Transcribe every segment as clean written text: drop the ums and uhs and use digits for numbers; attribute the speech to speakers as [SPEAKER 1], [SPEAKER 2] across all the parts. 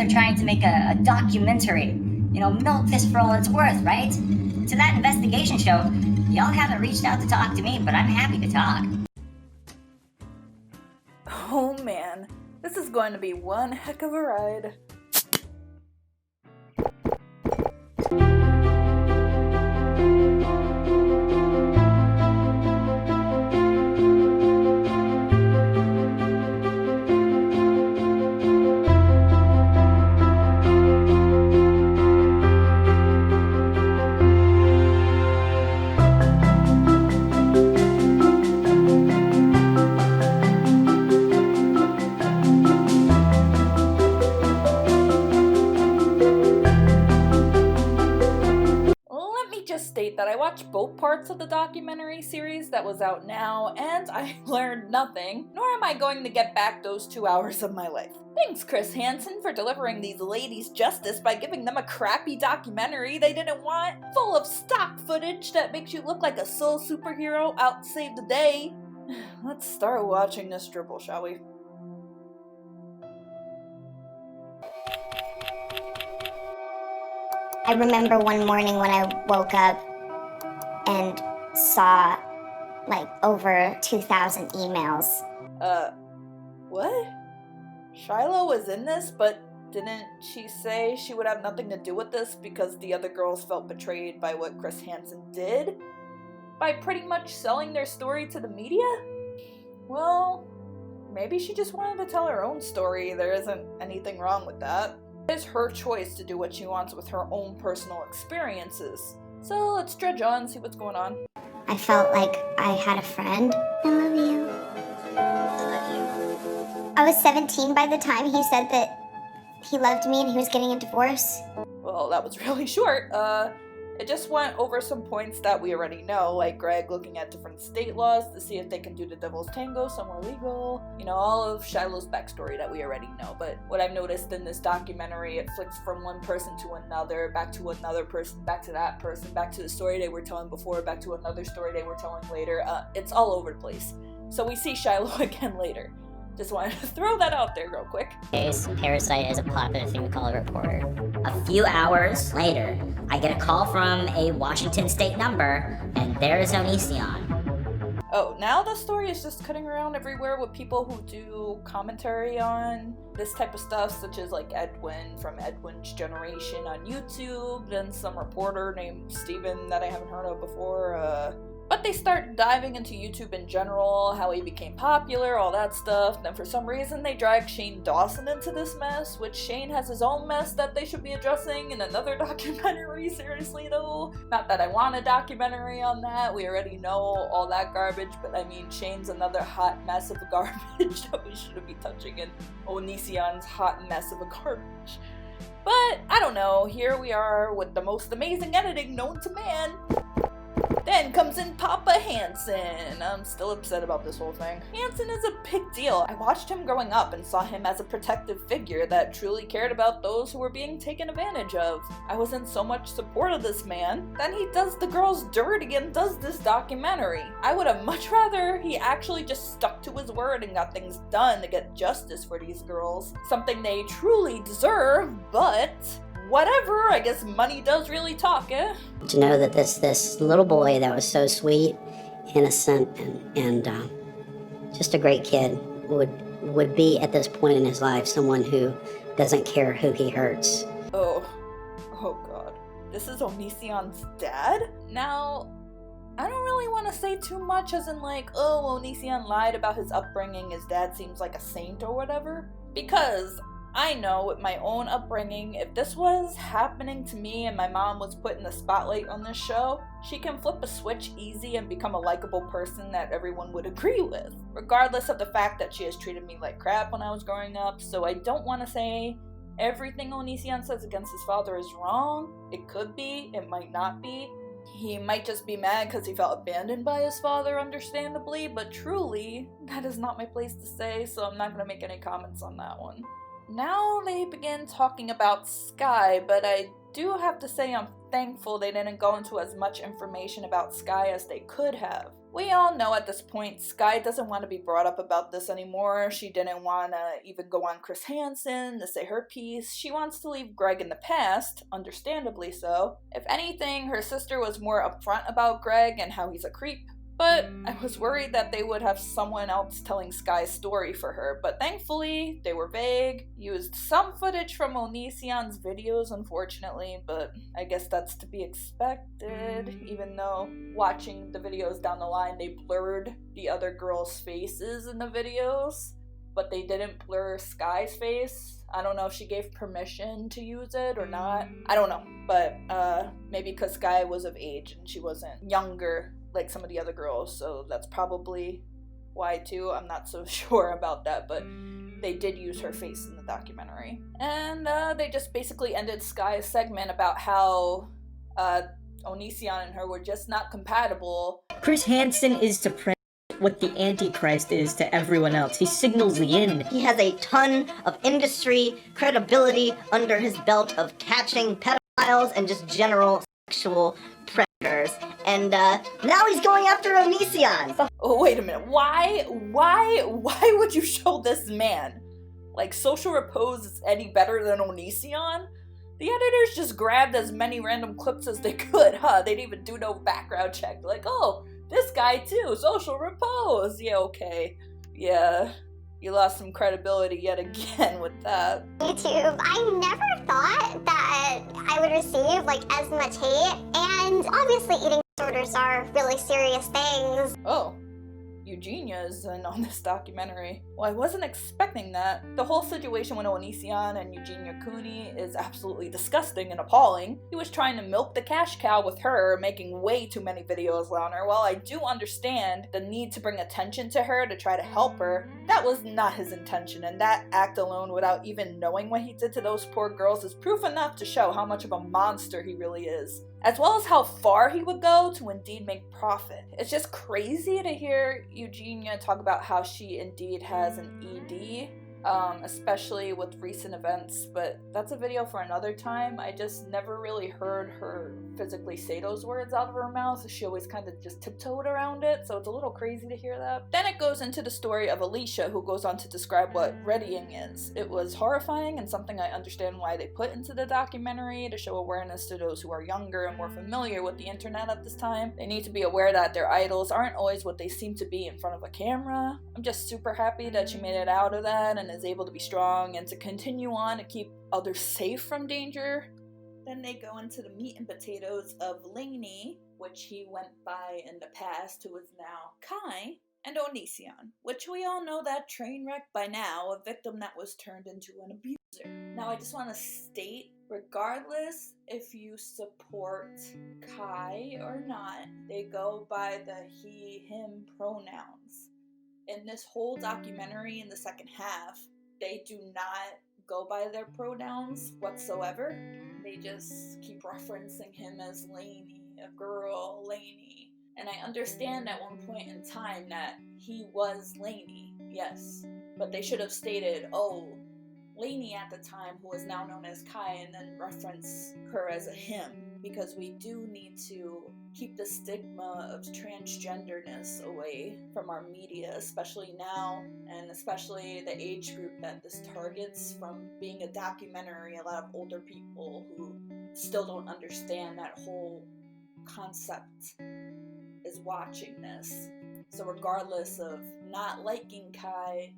[SPEAKER 1] trying to make a documentary. You know, milk this for all it's worth, right? To that investigation show, y'all haven't reached out to talk to me, but I'm happy to talk.
[SPEAKER 2] Oh man, this is going to be one heck of a ride. State that I watched both parts of the documentary series that was out now, and I learned nothing, nor am I going to get back those 2 hours of my life. Thanks, Chris Hansen, for delivering these ladies justice by giving them a crappy documentary they didn't want, full of stock footage that makes you look like a soul superhero out to save the day. Let's start watching this dribble, shall we?
[SPEAKER 3] I remember one morning when I woke up and saw like over 2,000 emails.
[SPEAKER 2] What? Shiloh was in this, but didn't she say she would have nothing to do with this because the other girls felt betrayed by what Chris Hansen did? By pretty much selling their story to the media? Well, maybe she just wanted to tell her own story. There isn't anything wrong with that. It is her choice to do what she wants with her own personal experiences. So let's dredge on and see what's going on.
[SPEAKER 3] I felt like I had a friend. I love you. I was 17 by the time he said that he loved me and he was getting a divorce.
[SPEAKER 2] Well, that was really short. It just went over some points that we already know, like Greg looking at different state laws to see if they can do the devil's tango somewhere legal. You know, all of Shiloh's backstory that we already know. But what I've noticed in this documentary, it flicks from one person to another, back to another person, back to that person, back to the story they were telling before, back to another story they were telling later. It's all over the place. So we see Shiloh again later. Just wanted to throw that out there real quick.
[SPEAKER 1] Parasite is a popular thing we call a reporter. A few hours later, I get a call from a Washington state number, and there's Onision.
[SPEAKER 2] Oh, now the story is just cutting around everywhere with people who do commentary on this type of stuff, such as like Edwin from Edwin's Generation on YouTube, then some reporter named Steven that I haven't heard of before, But they start diving into YouTube in general, how he became popular, all that stuff. Then for some reason they drag Shane Dawson into this mess, which Shane has his own mess that they should be addressing in another documentary, seriously though. Not that I want a documentary on that, we already know all that garbage, but I mean Shane's another hot mess of garbage that we shouldn't be touching, and Onision's hot mess of a garbage. But, I don't know, here we are with the most amazing editing known to man. Then comes in Papa Hansen. I'm still upset about this whole thing. Hansen is a big deal. I watched him growing up and saw him as a protective figure that truly cared about those who were being taken advantage of. I was in so much support of this man. Then he does the girls dirty and does this documentary. I would have much rather he actually just stuck to his word and got things done to get justice for these girls. Something they truly deserve, but whatever, I guess money does really talk, eh?
[SPEAKER 1] To know that this little boy that was so sweet, innocent, and just a great kid would be at this point in his life someone who doesn't care who he hurts.
[SPEAKER 2] Oh god. This is Onision's dad? Now, I don't really want to say too much as in like, oh, Onision lied about his upbringing, his dad seems like a saint or whatever. Because I know with my own upbringing, if this was happening to me and my mom was put in the spotlight on this show, she can flip a switch easy and become a likable person that everyone would agree with, regardless of the fact that she has treated me like crap when I was growing up. So I don't want to say everything Onision says against his father is wrong. It could be, it might not be. He might just be mad because he felt abandoned by his father, understandably, but truly, that is not my place to say, so I'm not going to make any comments on that one. Now they begin talking about Sky, but I do have to say I'm thankful they didn't go into as much information about Sky as they could have. We all know at this point Sky doesn't want to be brought up about this anymore. She didn't want to even go on Chris Hansen to say her piece. She wants to leave Greg in the past, understandably so. If anything, her sister was more upfront about Greg and how he's a creep. But I was worried that they would have someone else telling Sky's story for her, but thankfully they were vague, used some footage from Onision's videos unfortunately, but I guess that's to be expected, even though watching the videos down the line they blurred the other girls' faces in the videos, but they didn't blur Sky's face. I don't know if she gave permission to use it or not, I don't know, but maybe because Sky was of age and she wasn't younger like some of the other girls, so that's probably why too. I'm not so sure about that, but they did use her face in the documentary. And they just basically ended Sky's segment about how Onision and her were just not compatible.
[SPEAKER 4] Chris Hansen is to what the Antichrist is to everyone else. He signals the end.
[SPEAKER 1] He has a ton of industry credibility under his belt of catching pedophiles and just general sexual predators. And now he's going after Onision.
[SPEAKER 2] Oh, wait a minute. Why would you show this man? Like, Social Repose is any better than Onision? The editors just grabbed as many random clips as they could, huh? They didn't even do no background check. Like, oh, this guy too, Social Repose. Yeah, okay. Yeah, you lost some credibility yet again with that.
[SPEAKER 3] YouTube, I never thought that I would receive like as much hate, and obviously eating disorders are really serious things.
[SPEAKER 2] Oh, Eugenia is in on this documentary. Well, I wasn't expecting that. The whole situation with Onision and Eugenia Cooney is absolutely disgusting and appalling. He was trying to milk the cash cow with her, making way too many videos on her. While I do understand the need to bring attention to her to try to help her, that was not his intention, and that act alone, without even knowing what he did to those poor girls, is proof enough to show how much of a monster he really is, as well as how far he would go to indeed make profit. It's just crazy to hear Eugenia talk about how she indeed has an ED, especially with recent events, but that's a video for another time. I just never really heard her physically say those words out of her mouth. She always kind of just tiptoed around it, so it's a little crazy to hear that. Then it goes into the story of Alicia, who goes on to describe what readying is. It was horrifying and something I understand why they put into the documentary, to show awareness to those who are younger and more familiar with the internet at this time. They need to be aware that their idols aren't always what they seem to be in front of a camera. I'm just super happy that she made it out of that and is able to be strong and to continue on to keep others safe from danger. Then they go into the meat and potatoes of Lemme, which he went by in the past, who is now Kai, and Onision, which we all know that train wreck by now, a victim that was turned into an abuser. Now I just want to state, regardless if you support Kai or not, they go by the he, him pronouns. In this whole documentary, in the second half, they do not go by their pronouns whatsoever. They just keep referencing him as Lemme, a girl, Lemme. And I understand at one point in time that he was Lemme, yes. But they should have stated, oh, Lemme at the time, who is now known as Kai, and then reference her as a him, because we do need to keep the stigma of transgenderness away from our media, especially now, and especially the age group that this targets. From being a documentary, a lot of older people who still don't understand that whole concept is watching this. So regardless of not liking Kai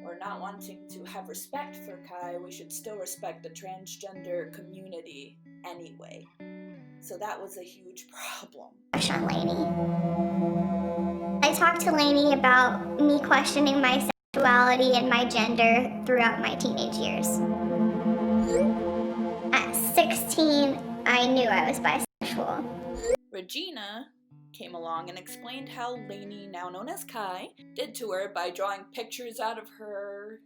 [SPEAKER 2] or not wanting to have respect for Kai, we should still respect the transgender community anyway. So that was a huge problem.
[SPEAKER 3] On Lemme. I talked to Lemme about me questioning my sexuality and my gender throughout my teenage years. At 16, I knew I was bisexual.
[SPEAKER 2] Regina came along and explained how Lemme, now known as Kai, did to her by drawing pictures out of her,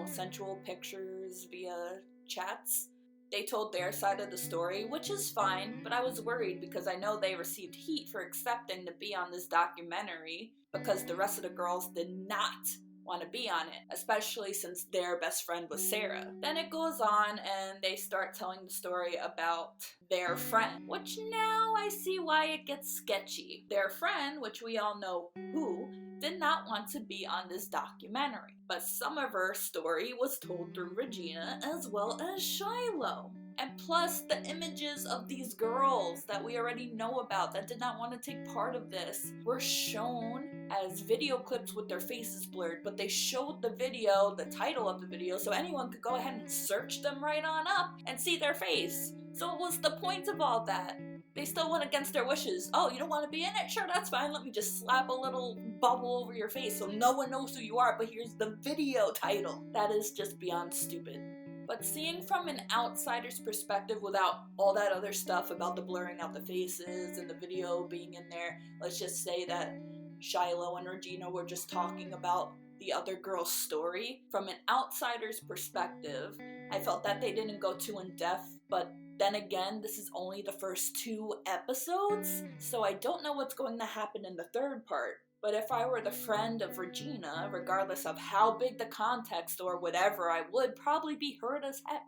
[SPEAKER 2] sensual pictures via chats. They told their side of the story, which is fine, but I was worried because I know they received heat for accepting to be on this documentary, because the rest of the girls did not want to be on it, especially since their best friend was Sarah. Then it goes on and they start telling the story about their friend, which now I see why it gets sketchy. Their friend, which we all know who, did not want to be on this documentary, but some of her story was told through Regina as well as Shiloh. And plus, the images of these girls that we already know about that did not want to take part of this were shown as video clips with their faces blurred, but they showed the video, the title of the video, so anyone could go ahead and search them right on up and see their face. So what was the point of all that? They still went against their wishes. Oh, you don't want to be in it? Sure, that's fine. Let me just slap a little bubble over your face so no one knows who you are, but here's the video title. That is just beyond stupid. But seeing from an outsider's perspective without all that other stuff about the blurring out the faces and the video being in there, let's just say that Shiloh and Regina were just talking about the other girl's story. From an outsider's perspective, I felt that they didn't go too in depth, but then again, this is only the first 2 episodes, so I don't know what's going to happen in the third part. But if I were the friend of Regina, regardless of how big the context or whatever, I would probably be hurt as heck.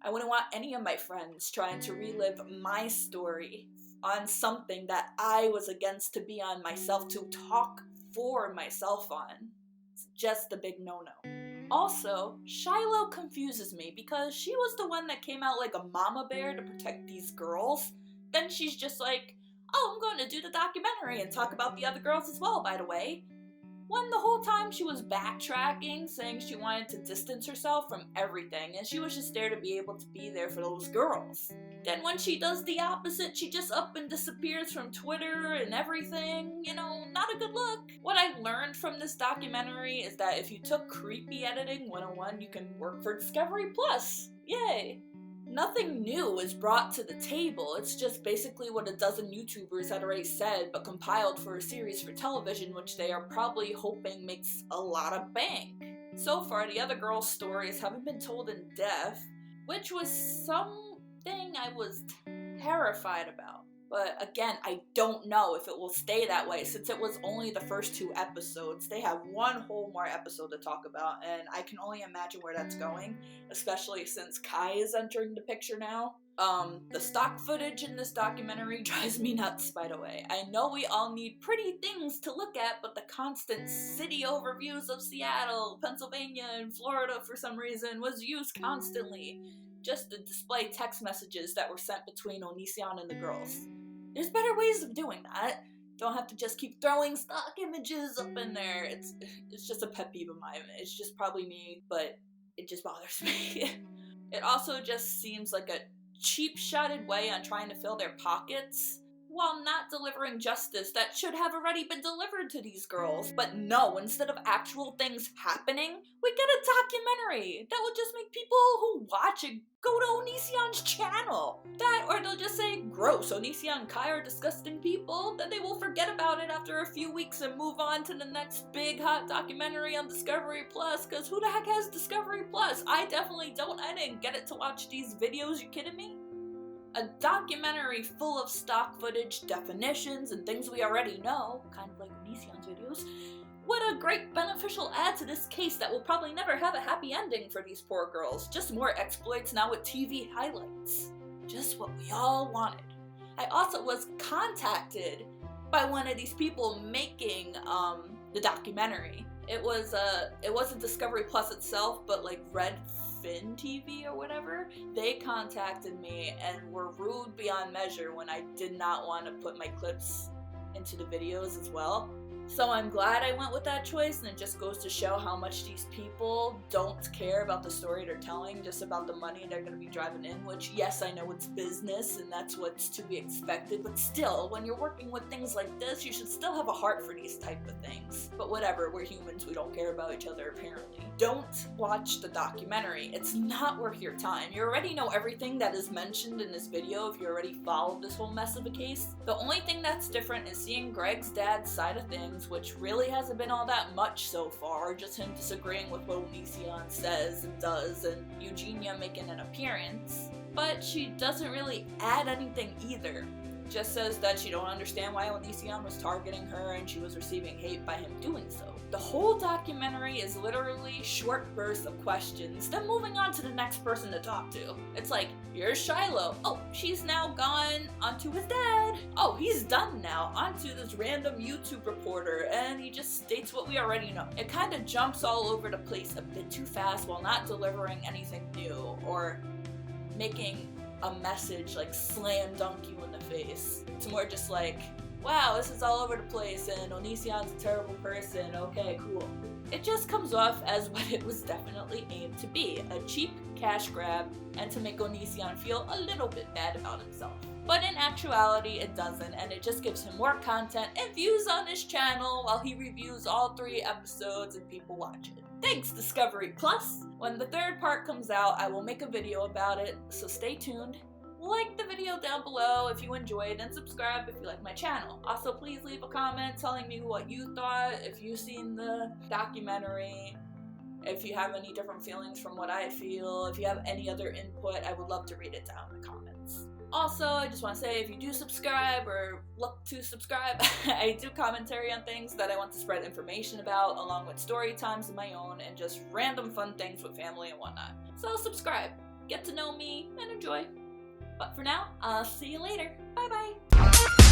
[SPEAKER 2] I wouldn't want any of my friends trying to relive my story on something that I was against to be on myself, to talk for myself on. It's just a big no-no. Also, Shiloh confuses me because she was the one that came out like a mama bear to protect these girls. Then she's just like, oh, I'm going to do the documentary and talk about the other girls as well, by the way. When the whole time she was backtracking, saying she wanted to distance herself from everything, and she was just there to be able to be there for those girls. Then when she does the opposite, she just up and disappears from Twitter and everything. You know, not a good look. What I learned from this documentary is that if you took Creepy Editing 101, you can work for Discovery Plus. Yay! Nothing new is brought to the table. It's just basically what a dozen YouTubers had already said, but compiled for a series for television, which they are probably hoping makes a lot of bank. So far, the other girls' stories haven't been told in depth, which was something I was terrified about. But again, I don't know if it will stay that way, since it was only the first 2 episodes. They have one whole more episode to talk about, and I can only imagine where that's going, especially since Kai is entering the picture now. The stock footage in this documentary drives me nuts, by the way. I know we all need pretty things to look at, but the constant city overviews of Seattle, Pennsylvania, and Florida for some reason was used constantly, just to display text messages that were sent between Onision and the girls. There's better ways of doing that. Don't have to just keep throwing stock images up in there. It's just a pet peeve of mine. It's just probably me, but it just bothers me. It also just seems like a cheap-shotted way on trying to fill their pockets while not delivering justice that should have already been delivered to these girls. But no, instead of actual things happening, we get a documentary that will just make people who watch it go to Onision's channel. That, or they'll just say, gross, Onision and Kai are disgusting people, then they will forget about it after a few weeks and move on to the next big hot documentary on Discovery Plus, because who the heck has Discovery Plus? I definitely don't. I didn't get it to watch these videos, you kidding me? A documentary full of stock footage, definitions, and things we already know, kind of like Onision's videos. What a great beneficial add to this case that will probably never have a happy ending for these poor girls. Just more exploits now with TV highlights. Just what we all wanted. I also was contacted by one of these people making the documentary. It wasn't Discovery Plus itself, but like Redfin TV or whatever. They contacted me and were rude beyond measure when I did not want to put my clips into the videos as well. So I'm glad I went with that choice, and it just goes to show how much these people don't care about the story they're telling, just about the money they're going to be driving in, which, yes, I know it's business, and that's what's to be expected, but still, when you're working with things like this, you should still have a heart for these type of things. But whatever, we're humans, we don't care about each other, apparently. Don't watch the documentary. It's not worth your time. You already know everything that is mentioned in this video if you already followed this whole mess of a case. The only thing that's different is seeing Greg's dad's side of things, which really hasn't been all that much so far, just him disagreeing with what Onision says and does, and Eugenia making an appearance. But she doesn't really add anything either. just says that she don't understand why Onision was targeting her and she was receiving hate by him doing so. The whole documentary is literally short bursts of questions, then moving on to the next person to talk to. It's like, here's Shiloh. Oh, she's now gone onto his dad. Oh, he's done now, onto this random YouTube reporter, and he just states what we already know. It kind of jumps all over the place a bit too fast while not delivering anything new or making a message like slam dunk you in the face. It's more just like, wow, this is all over the place and Onision's a terrible person, okay, cool. It just comes off as what it was definitely aimed to be, a cheap cash grab and to make Onision feel a little bit bad about himself. But in actuality, it doesn't, and it just gives him more content and views on his channel while he reviews all 3 episodes and people watch it. Thanks, Discovery Plus! When the 3rd part comes out, I will make a video about it, so stay tuned. Like the video down below if you enjoyed, and subscribe if you like my channel. Also, please leave a comment telling me what you thought, if you've seen the documentary, if you have any different feelings from what I feel, if you have any other input, I would love to read it down in the comments. Also, I just want to say, if you do subscribe or look to subscribe, I do commentary on things that I want to spread information about, along with story times of my own and just random fun things with family and whatnot. So subscribe, get to know me, and enjoy. But for now, I'll see you later. Bye bye!